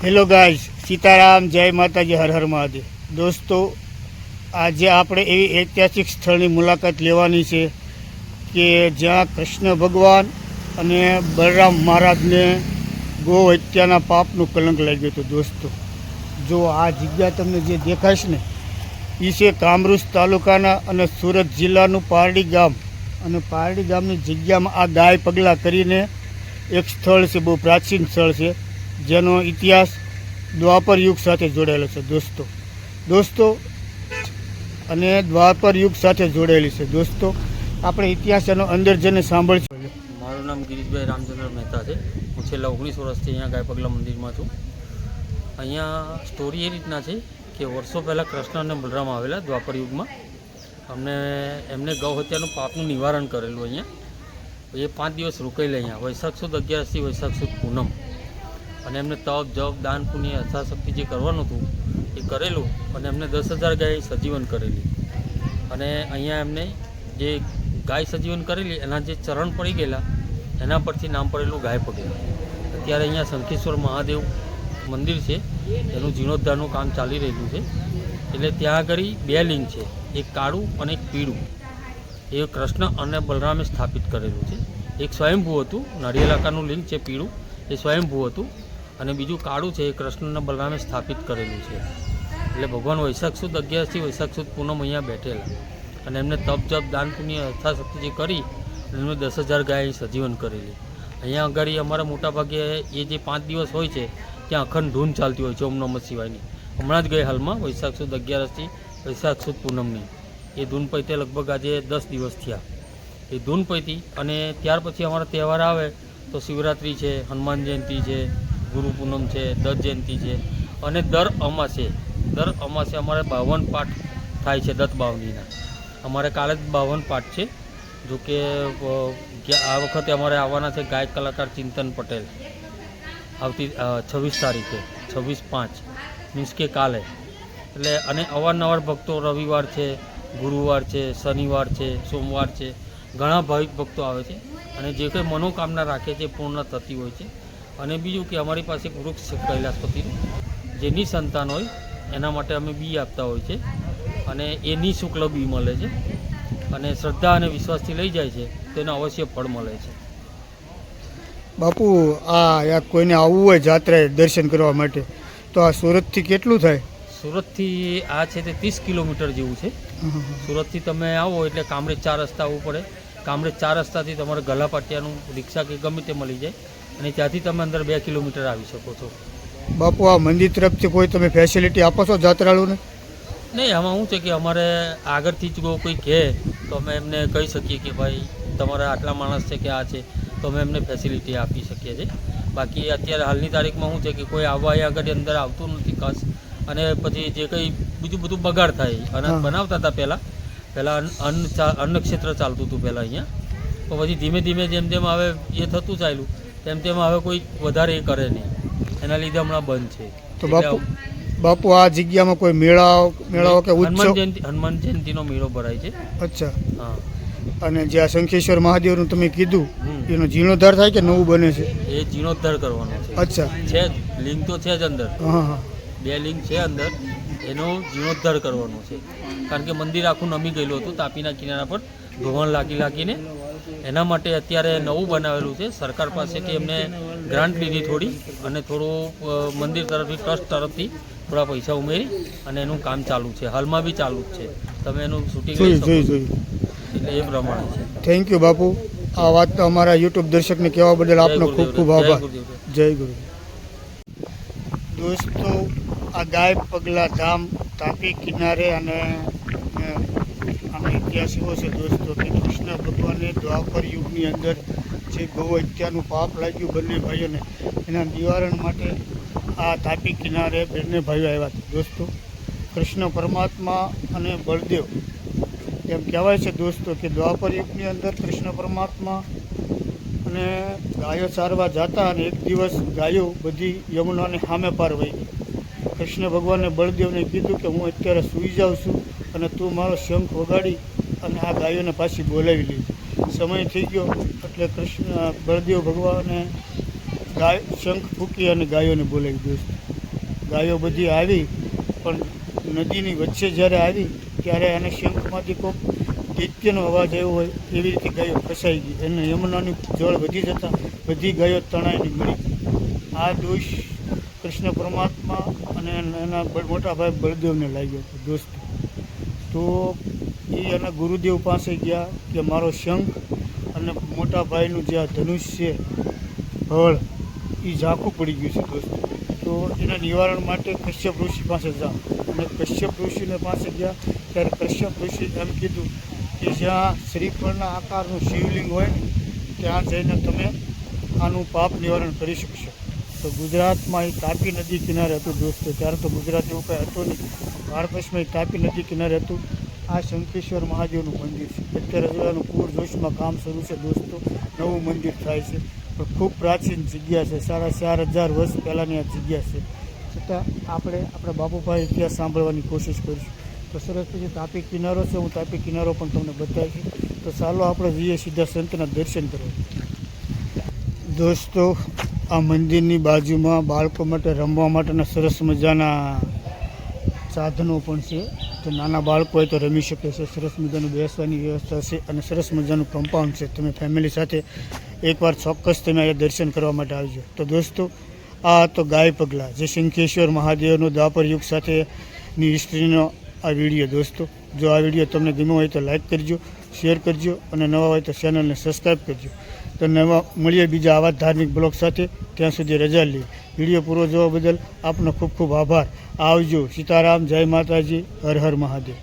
Hello guys, Sitaram, જય માતાજી, હર હર મહાદેવ. દોસ્તો, આજે આપણે એવી ઐતિહાસિક સ્થળની મુલાકાત લેવાની છે કે જ્યાં કૃષ્ણ ભગવાન અને બલરામ મહારાજને ગૌ હત્યાના પાપનું કલંક લાગ્યું હતું. દોસ્તો, જો આ જગ્યા તમને જે દેખાશે ને એ છે કામરૂજ તાલુકાના અને સુરત જિલ્લાનું પારડી ગામ. અને પારડી ગામની જગ્યામાં આ ગાય પગલાં કરીને એક સ્થળ છે, બહુ પ્રાચીન સ્થળ છે, જેનો ઇતિહાસ દ્વાપર યુગ સાથે જોડાયેલો છે. દોસ્તો અને દ્વાપર યુગ સાથે જોડાયેલી છે. દોસ્તો, આપણે ઇતિહાસ એનો અંદર જઈને સાંભળશું. મારું નામ ગિરીશભાઈ રામચંદ્ર મહેતા છે. હું છેલ્લા 19 વર્ષથી અહીંયા ગાય પગલા મંદિરમાં છું. અહીંયા સ્ટોરી એ રીતના છે કે વર્ષો પહેલાં કૃષ્ણ અને બલરામ આવેલા દ્વાપર યુગમાં. એમને ગૌ હત્યાનું પાપનું નિવારણ કરેલું અહીંયા. એ 5 દિવસ રોકાયેલા અહીંયા, વૈશાખ સુદ 11થી વૈશાખ સુદ પૂનમ. અને એમને તપ જપ દાન પુણ્ય યથાશક્તિ જે કરવાનું હતું એ કરેલું. અને એમને 10,000 ગાય સજીવન કરેલી. અને અહીંયા એમને જે ગાય સજીવન કરેલી એના જે ચરણ પડી ગયેલા એના પરથી નામ પડેલું ગાય પગલા. અત્યારે અહીંયા શંખેશ્વર મહાદેવ મંદિર છે, એનું જીર્ણોદ્ધારનું કામ ચાલી રહ્યું છે. એટલે ત્યાં આગળ 2 લિંગ છે, એક કાળું અને એક પીળું. એ કૃષ્ણ અને બલરામે સ્થાપિત કરેલું છે. એક સ્વયંભૂ હતું, નાળિયેર આકારનું લિંગ છે પીળું, એ સ્વયંભૂ હતું. અને બીજું કાળું છે, એ કૃષ્ણ અને બલરામે સ્થાપિત કરેલું છે. એટલે ભગવાન વૈશાખ સુદ 11થી વૈશાખ સુદ પૂનમ અહીંયા બેઠેલા. અને એમને તપ જપ દાન પુણ્ય યથાશક્તિ જે કરી અને એમને 10,000 ગાય સજીવન કરેલી. અહીંયા આગળ અમારા મોટાભાગે એ જે 5 દિવસ હોય છે ત્યાં અખંડ ધૂન ચાલતી હોય છે ઓમ નમઃ શિવાયની. હમણાં જ ગઈ હાલમાં વૈશાખ સુદ 11થી વૈશાખ સુદ પૂનમની એ ધૂન પૈતે લગભગ આજે 10 દિવસ થયા. એ ધૂન પૈતી અને ત્યાર પછી અમારા તહેવાર આવે તો શિવરાત્રિ છે, હનુમાન જયંતિ છે, ગુરુ પૂનમ છે, દત્ત જયંતિ છે. અને દર અમાસે અમારે 52 પાઠ થાય છે દત્ત બાવનીના. અમારે કાલે જ 52 પાઠ છે. જોકે આ વખતે અમારે આવવાના છે ગાયક કલાકાર ચિંતન પટેલ આવતી 26 તારીખે 26/5 મીન્સ કે કાલે. એટલે અને અવારનવાર ભક્તો રવિવાર છે, ગુરુવાર છે, શનિવાર છે, સોમવાર છે, ઘણા ભાવિક ભક્તો આવે છે. અને જે કંઈ મનોકામના રાખે છે પૂર્ણ થતી હોય છે. અને બીજું કે અમારી પાસે વૃક્ષ છે કૈલાસપતિનું, જે નિસંતાન હોય એના માટે અમે બી આપતા હોય છે. અને એ નિઃશુલ્ક બી મળે છે. અને શ્રદ્ધા અને વિશ્વાસથી લઈ જાય છે તો એને અવશ્ય ફળ મળે છે. બાપુ, આ કોઈને આવવું હોય જાત્રાએ દર્શન કરવા માટે તો આ સુરતથી કેટલું થાય? સુરતથી આ છે તે 30 કિલોમીટર જેવું છે. સુરતથી તમે આવો એટલે કામરેજ 4 રસ્તા આવવું પડે. કામરેજ 4 રસ્તાથી તમારે ગલાપાટિયાનું રિક્ષા કે ગમે તે મળી જાય. અને ત્યાંથી તમે અંદર 2 કિલોમીટર આવી શકો છો. બાપુ, આ મંદિર તરફથી કોઈ તમે ફેસિલિટી આપો છો જાત્રાળુને? નહીં, આમાં શું છે કે અમારે આગળથી જ કોઈ કહે તો અમે એમને કહી શકીએ કે ભાઈ તમારા આટલા માણસ છે કે આ છે, તો અમે એમને ફેસિલિટી આપી શકીએ છીએ. બાકી અત્યારે હાલની તારીખમાં શું છે કે કોઈ આવવા અહીંયા આગળ અંદર આવતું નથી ખાસ. અને પછી જે કંઈ બીજું બધું બગાડ થાય. અને બનાવતા હતા પહેલાં અન્ન ક્ષેત્ર ચાલતું હતું પહેલાં અહીંયા. તો પછી ધીમે ધીમે જેમ જેમ હવે એ થતું ચાલ્યું તેમ હવે કોઈ વધારે એ કરે નહીં. એના લીધે હમણાં બંધ છે. તો બાપુ આ જગ્યામાં કોઈ મેળાઓ કે હનુમાન જયંતિનો મેળો ભરાય છે. અચ્છા. હા. અને જે આ શંખેશ્વર મહાદેવનું તમે કીધું એનો જીર્ણોદ્ધાર થાય કે નવું બને છે? એ જીર્ણોદ્ધાર કરવાનો છે. અચ્છા. છે લિંગ તો છે જ અંદર. હા. 2 લિંગ છે અંદર, એનો જીર્ણોદ્ધાર કરવાનો છે. કારણ કે મંદિર આખું નમી ગયેલું હતું તાપીના કિનારા પર ભગવાન લાગીને. એના માટે અત્યારે નવું બનાવેલું છે. સરકાર પાસેથી એમને ગ્રાન્ટ લીધી થોડી, અને થોડું મંદિર તરફથી ટ્રસ્ટ તરફથી થોડા પૈસા ઉમેરી અને એનું કામ ચાલુ છે. હાલમાં બી ચાલુ જ છે. તમે એનું શૂટિંગ એટલે એ પ્રમાણે છે. થેન્ક યુ બાપુ. આ વાત તો અમારા યુટ્યુબ દર્શકને કહેવા બદલ આપનો ખૂબ ખૂબ આભાર. જય ગુરુ. દોસ્તો, આ ગાય પગલા ધામ તાપી કિનારે અને આનો ઇતિહાસ એવો છે દોસ્તો કે કૃષ્ણ ભગવાને દ્વાપર યુગની અંદર જે ગૌ હત્યાનું પાપ લાગ્યું બંને ભાઈઓને, એના નિવારણ માટે આ તાપી કિનારે બંને ભાઈઓ આવ્યા હતા. દોસ્તો, કૃષ્ણ પરમાત્મા અને બળદેવ એમ કહેવાય છે દોસ્તો કે દ્વાપર યુગની અંદર કૃષ્ણ પરમાત્મા અને ગાયો ચારવા જતા અને એક દિવસ ગાયો બધી યમુનાને સામે પાર વહી ગઈ. કૃષ્ણ ભગવાને બળદેવને કીધું કે હું અત્યારે સૂઈ જાઉં છું અને તું મારો શંખ વગાડી અને આ ગાયોને પાછી બોલાવી લીધી. સમય થઈ ગયો એટલે બળદેવ ભગવાને શંખ ફૂંકી અને ગાયોને બોલાવી. દોસ્તો, ગાયો બધી આવી, પણ નદીની વચ્ચે જ્યારે આવી ત્યારે એને શંખમાંથી કોઈક દૈત્યનો અવાજ આવ્યો હોય એવી રીતે ગાયો ફસાઈ ગઈ અને યમુનાની જળ વધી જતાં બધી ગાયો તણાઈને મળી ગઈ. આ દોષ કૃષ્ણ પરમાત્મા અને એના મોટા ભાઈ બળદેવને લાગ્યો હતો દોસ્તો. તો એ એના ગુરુદેવ પાસે ગયા કે મારો શંખ અને મોટા ભાઈનું જે આ ધનુષ છે હળ એ ઝાંખું પડી ગયું છે દોસ્તો. તો એના નિવારણ માટે કશ્યપ ઋષિ પાસે જાઓ. અને કશ્યપ ઋષિને પાસે ગયા ત્યારે કશ્યપ ઋષિ એમ કીધું કે જ્યાં શ્રીફળના આકારનું શિવલિંગ હોય ને ત્યાં જઈને તમે આનું પાપ નિવારણ કરી શકશો. તો ગુજરાતમાં એ તાપી નદી કિનારે હતું દોસ્તો. ત્યારે તો ગુજરાત એવું કંઈ હતું નહીં. ભારતદેશમાં એ તાપી નદી કિનારે હતું. આ શંખેશ્વર મહાદેવનું મંદિર છે. અત્યારે જો એનું પૂરજોશમાં કામ શરૂ છે દોસ્તો. નવું મંદિર થાય છે, પણ ખૂબ પ્રાચીન જગ્યા છે. 4,500 વર્ષ પહેલાંની આ જગ્યા છે. છતાં આપણે આપણા બાપુભાઈ ઇતિહાસ સાંભળવાની કોશિશ કરીશું. તો સરસ પછી તાપી કિનારો છે, હું તાપી કિનારો પણ તમને બતાવીશ. તો ચાલો આપણે જઈએ સીધા સંતના દર્શન કરવા. દોસ્તો, આ મંદિરની બાજુમાં બાળકો માટે રમવા માટેના સરસ મજાના સાધનો પણ છે. તો નાના બાળકો હોય તો રમી શકે છે. સરસ મજાનું બેસવાની વ્યવસ્થા છે અને સરસ મજાનું કમ્પાઉન્ડ છે. તમે ફેમિલી સાથે એકવાર ચોક્કસ તમે અહીંયા દર્શન કરવા માટે આવજો. તો દોસ્તો, આ તો ગાય પગલા જે શંખેશ્વર મહાદેવનો દ્વાપર યુગ સાથેની હિસ્ટ્રીનો આ વિડીયો દોસ્તો. જો આ વિડીયો તમને ગમ્યો હોય તો લાઈક કરજો, શેર કરજો અને નવા હોય તો ચેનલને સબસ્ક્રાઈબ કરજો. તો નવા મળીએ બીજા આવા ધાર્મિક બ્લોગ સાથે. ત્યાં સુધી રજા લઈએ. વિડીયો પૂરો જોવા બદલ આપનો ખૂબ ખૂબ આભાર. આવજો. સીતારામ, જય માતાજી, હર હર મહાદેવ.